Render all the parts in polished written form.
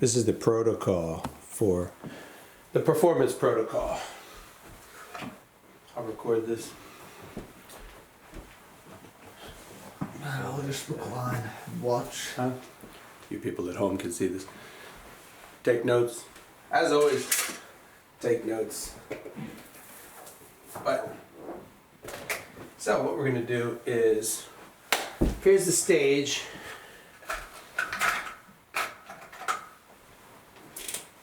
This is the protocol for the performance protocol. I'll record this. I'll just recline and watch. Huh? You people at home can see this. Take notes. As always, take notes. But, so what we're going to do is, here's the stage.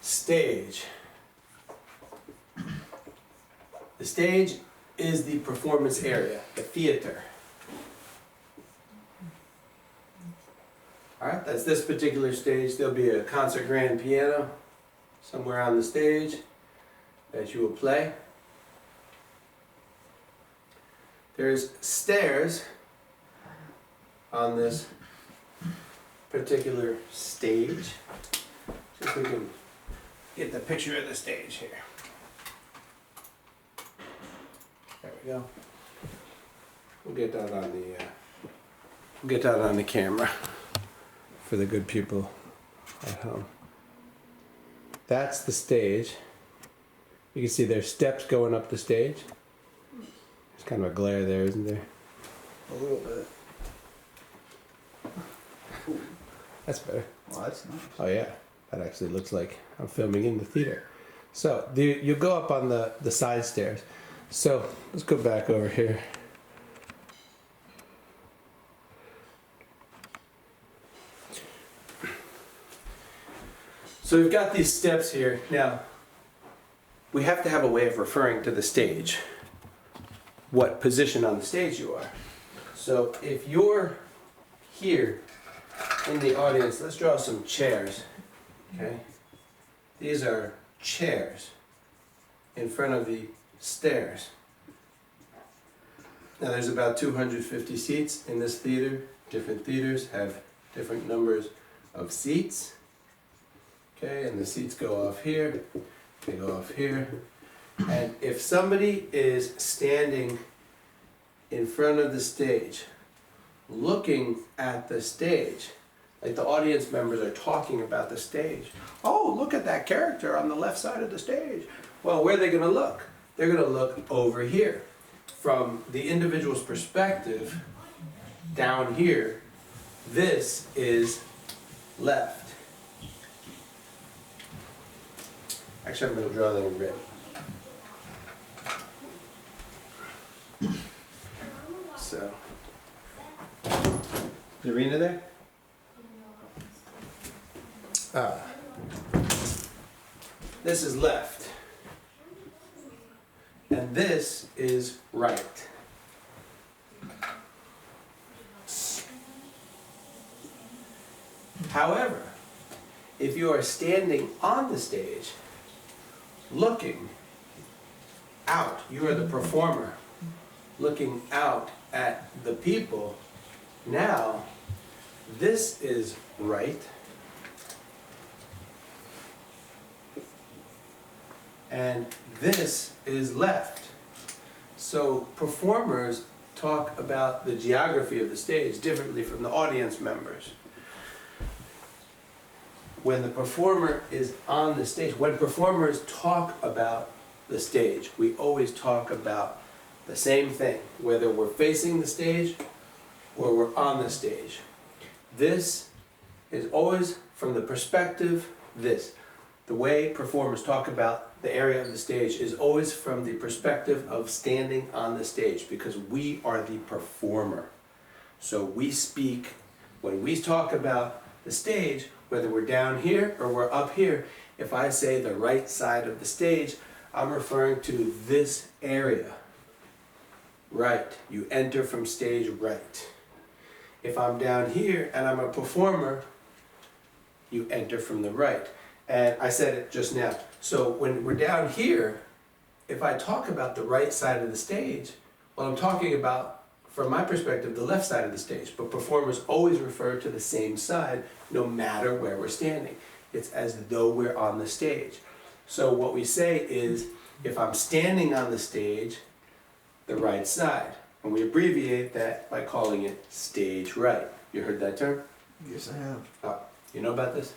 Stage. The stage is the performance area, the theater. Alright, that's this particular stage. There'll be a concert grand piano somewhere on the stage that you will play. There's stairs on this particular stage. See if we can get the picture of the stage here. There we go. We'll get that on the camera for the good people at home. That's the stage. You can see there's steps going up the stage. There's kind of a glare there, isn't there? A little bit. That's better. Well, that's nice. Oh yeah, that actually looks like I'm filming in the theater. So you go up on the side stairs. So let's go back over here. So we've got these steps here. Now, we have to have a way of referring to the stage, what position on the stage you are. So if you're here in the audience, let's draw some chairs, okay? These are chairs in front of the stairs. Now there's about 250 seats in this theater. Different theaters have different numbers of seats. Okay, and the seats go off here, they go off here. And if somebody is standing in front of the stage, looking at the stage, like the audience members are talking about the stage. Oh, look at that character on the left side of the stage. Well, where are they going to look? They're going to look over here. From the individual's perspective, down here, this is left. Actually, I'm going to draw that in red. So, is Irina there? This is left. And this is right. However, if you are standing on the stage, looking out, you are the performer, looking out at the people, now this is right, and this is left. So performers talk about the geography of the stage differently from the audience members. When the performer is on the stage, when performers talk about the stage, we always talk about the same thing, whether we're facing the stage or we're on the stage. This is always from the perspective, the way performers talk about the area of the stage is always from the perspective of standing on the stage, because we are the performer. So we speak, when we talk about the stage, whether we're down here or we're up here, if I say the right side of the stage, I'm referring to this area. Right, you enter from stage right. If I'm down here and I'm a performer, you enter from the right. And I said it just now. So when we're down here, if I talk about the right side of the stage, well, I'm talking about, from my perspective, the left side of the stage. But performers always refer to the same side, no matter where we're standing. It's as though we're on the stage. So what we say is, if I'm standing on the stage, the right side. And we abbreviate that by calling it stage right. You heard that term? Yes, I have. You know about this?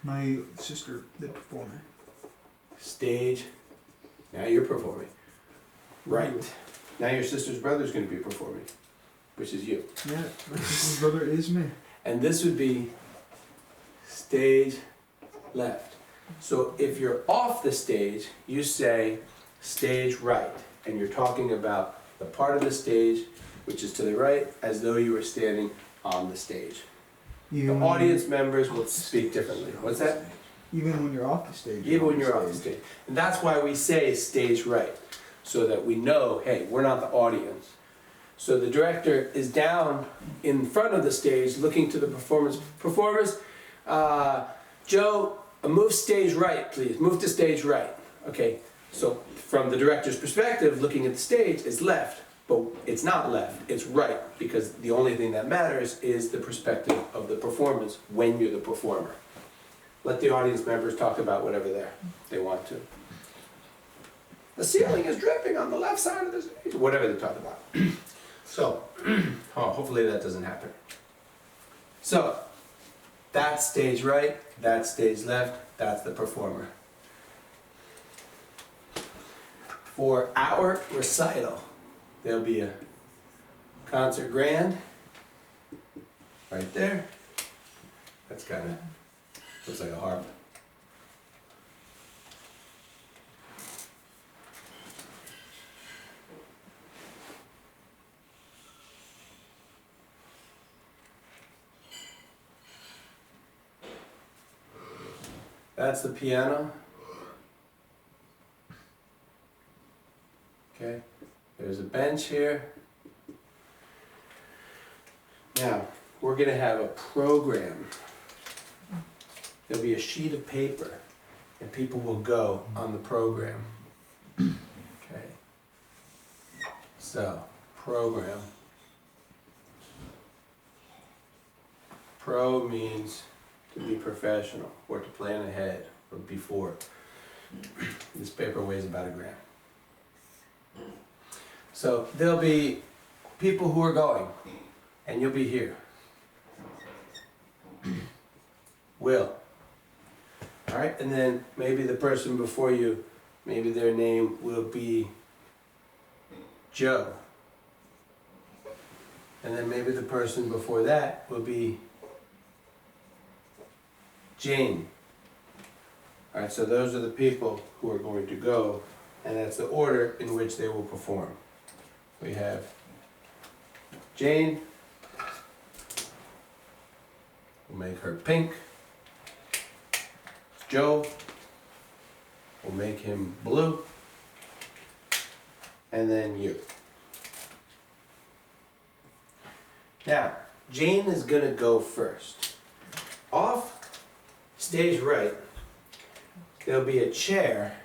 My sister, the performer. Stage, now you're performing. Right. Now your sister's brother's gonna be performing, which is you. Yeah, my sister's brother is me. And this would be stage left. So if you're off the stage, you say stage right, and you're talking about the part of the stage which is to the right, as though you were standing on the stage. The audience members will speak differently. What's that? Even when you're off the stage. Even when you're off the stage. And that's why we say stage right, so that we know, hey, we're not the audience. So the director is down in front of the stage looking to the performers. Performers, Joe, move stage right, please. Move to stage right. Okay, so from the director's perspective, looking at the stage, it's left. But it's not left, it's right, because the only thing that matters is the perspective of the performance when you're the performer. Let the audience members talk about whatever they want to. The ceiling is dripping on the left side of the stage, whatever they talk about. So, hopefully that doesn't happen. So, that's stage right, that's stage left, that's the performer. For our recital, there'll be a concert grand right there. That's kind of, looks like a harp. That's the piano. Okay, there's a bench here. Now, we're gonna have a program. There'll be a sheet of paper, and people will go on the program. Okay. So, program. Pro means to be professional, or to plan ahead, or before. This paper weighs about 1 gram. So there'll be people who are going, and you'll be here. Will. All right, and then maybe the person before you, maybe their name will be Joe. And then maybe the person before that will be Jane. All right, so those are the people who are going to go, and that's the order in which they will perform. We have Jane, we'll make her pink. Joe, we'll make him blue. And then you. Now, Jane is gonna go first. Off stage right, there'll be a chair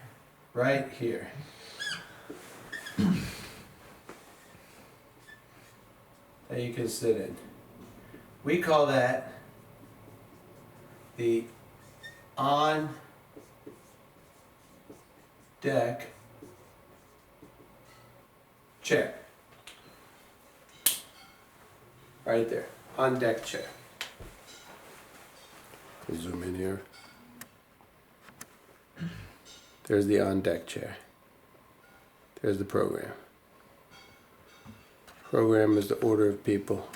right here. That you can sit in. We call that the on deck chair. Right there, on deck chair. Zoom in here. There's the on deck chair. There's the program. Program is the order of people,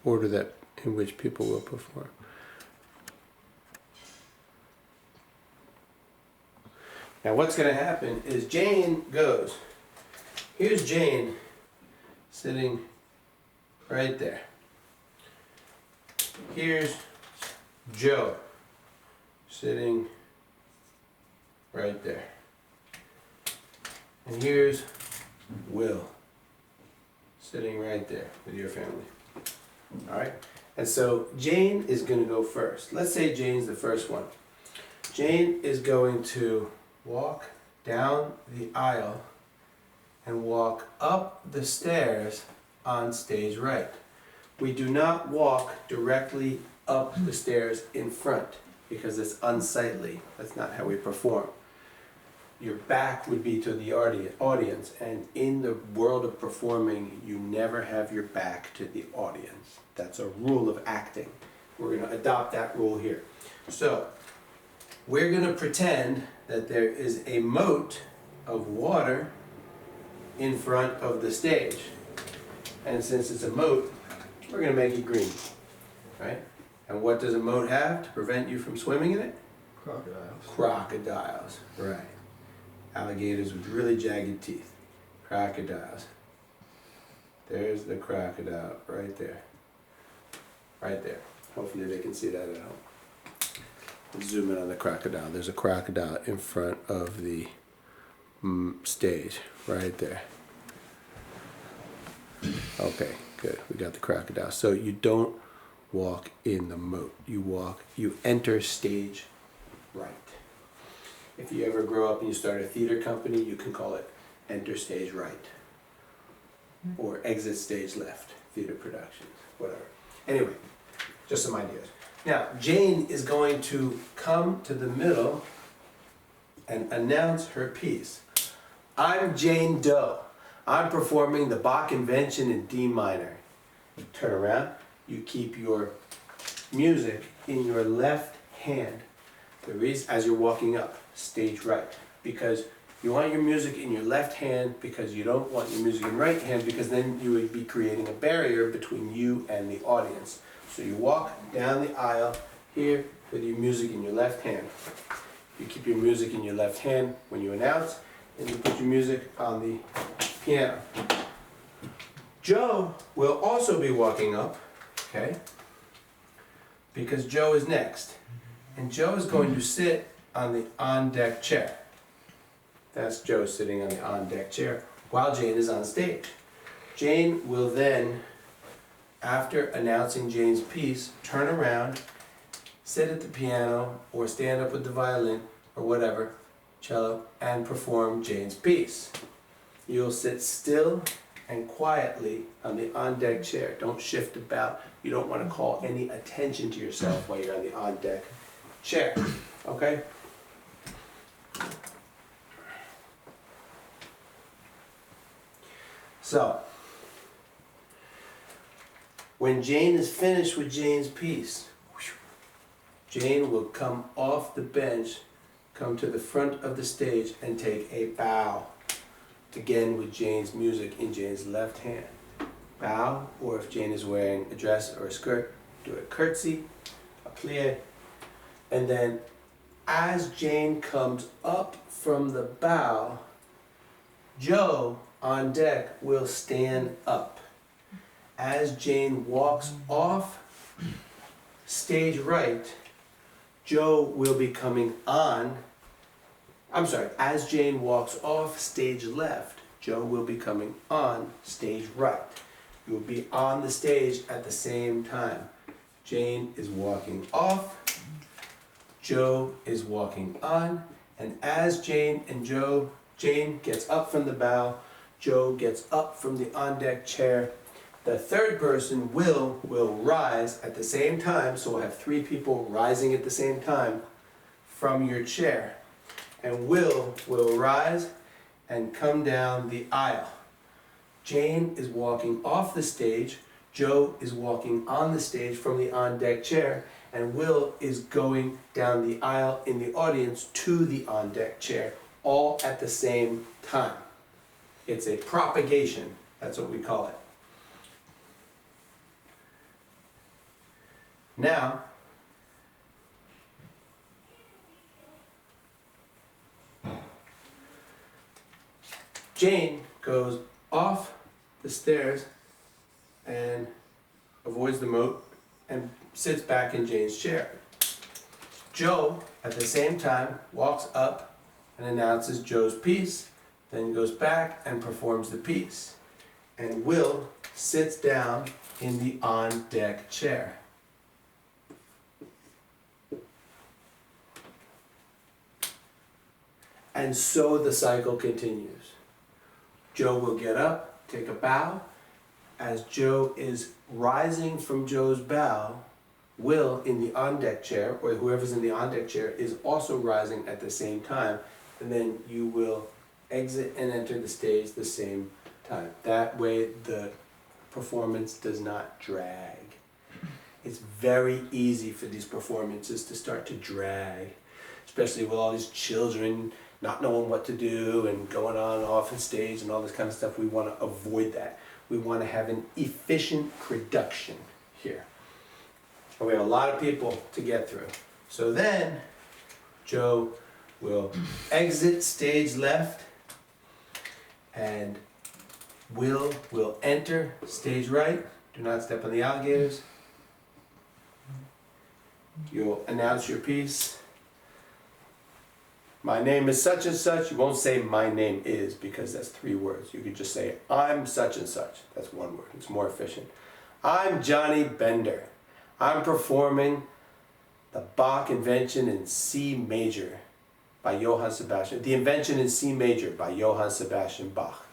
order that in which people will perform. Now what's going to happen is Jane goes. Here's Jane sitting right there. Here's Joe sitting right there. And here's Will sitting right there with your family. All right? And so Jane is going to go first. Let's say Jane's the first one. Jane is going to walk down the aisle and walk up the stairs on stage right. We do not walk directly up the stairs in front because it's unsightly. That's not how we perform. Your back would be to the audience, and in the world of performing, you never have your back to the audience. That's a rule of acting. We're gonna adopt that rule here. So, we're gonna pretend that there is a moat of water in front of the stage. And since it's a moat, we're gonna make it green, right? And what does a moat have to prevent you from swimming in it? Crocodiles. Crocodiles, right. Alligators with really jagged teeth. Crocodiles. There's the crocodile right there. Right there. Hopefully they can see that at home. Zoom in on the crocodile. There's a crocodile in front of the stage, right there. Okay, good. We got the crocodile. So you don't walk in the moat. You enter stage right. If you ever grow up and you start a theater company, you can call it enter stage right. Or exit stage left. Theater productions, whatever. Anyway, just some ideas. Now, Jane is going to come to the middle and announce her piece. I'm Jane Doe. I'm performing the Bach Invention in D minor. Turn around. You keep your music in your left hand. The reason, as you're walking up, stage right. Because you want your music in your left hand because you don't want your music in right hand because then you would be creating a barrier between you and the audience. So you walk down the aisle here with your music in your left hand. You keep your music in your left hand when you announce, and you put your music on the piano. Joe will also be walking up, okay? Because Joe is next. And Joe is going to sit on the on-deck chair. That's Joe sitting on the on-deck chair while Jane is on stage. Jane will then, after announcing Jane's piece, turn around, sit at the piano, or stand up with the violin, or whatever, cello, and perform Jane's piece. You'll sit still and quietly on the on-deck chair. Don't shift about. You don't want to call any attention to yourself while you're on the on-deck chair. Okay? So, when Jane is finished with Jane's piece, Jane will come off the bench, come to the front of the stage, and take a bow. Again with Jane's music in Jane's left hand. Bow, or if Jane is wearing a dress or a skirt, do a curtsy, a plie, and then as Jane comes up from the bow, Joe on deck will stand up. As Jane walks off stage right, Joe will be coming on. As Jane walks off stage left, Joe will be coming on stage right. You will be on the stage at the same time. Jane is walking off, Joe is walking on, and as Jane gets up from the bow, Joe gets up from the on-deck chair. The third person will rise at the same time, so we'll have three people rising at the same time from your chair. And will rise and come down the aisle. Jane is walking off the stage, Joe is walking on the stage from the on-deck chair, and Will is going down the aisle in the audience to the on-deck chair, all at the same time. It's a propagation, that's what we call it. Now, Jane goes off the stairs and avoids the moat and sits back in Jane's chair. Joe, at the same time, walks up and announces Joe's piece, then goes back and performs the piece. And Will sits down in the on-deck chair. And so the cycle continues. Joe will get up, take a bow. As Joe is rising from Joe's bow, Will in the on-deck chair, or whoever's in the on-deck chair, is also rising at the same time. And then you will exit and enter the stage the same time. That way the performance does not drag. it's very easy for these performances to start to drag, especially with all these children not knowing what to do and going on and off on stage and all this kind of stuff. We want to avoid that. We want to have an efficient production here. And we have a lot of people to get through. So then, Joe will exit stage left, and Will enter stage right. Do not step on the alligators. You'll announce your piece. My name is such and such. You won't say my name is, because that's 3 words. You could just say I'm such and such. That's 1 word. It's more efficient. I'm Johnny Bender. I'm performing the Bach Invention in C major by Johann Sebastian. The Invention in C major by Johann Sebastian Bach.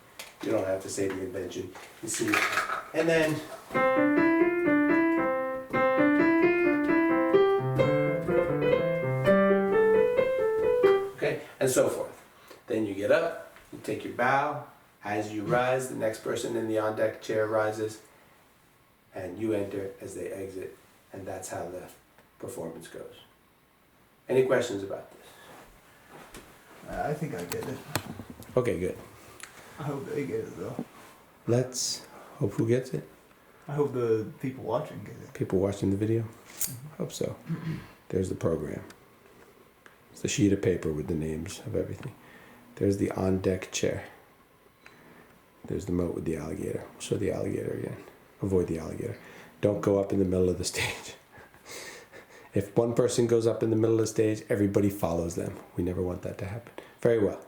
You don't have to say the invention in C major. And then and so forth. Then you get up, you take your bow. As you rise, the next person in the on-deck chair rises, and you enter as they exit, and that's how the performance goes. Any questions about this? I think I get it. Okay, good. I hope they get it though. Let's hope who gets it. I hope the people watching get it. People watching the video? Hope so. There's the program. It's a sheet of paper with the names of everything. There's the on-deck chair. There's the moat with the alligator. We'll show the alligator again. Avoid the alligator. Don't go up in the middle of the stage. If one person goes up in the middle of the stage, everybody follows them. We never want that to happen. Very well.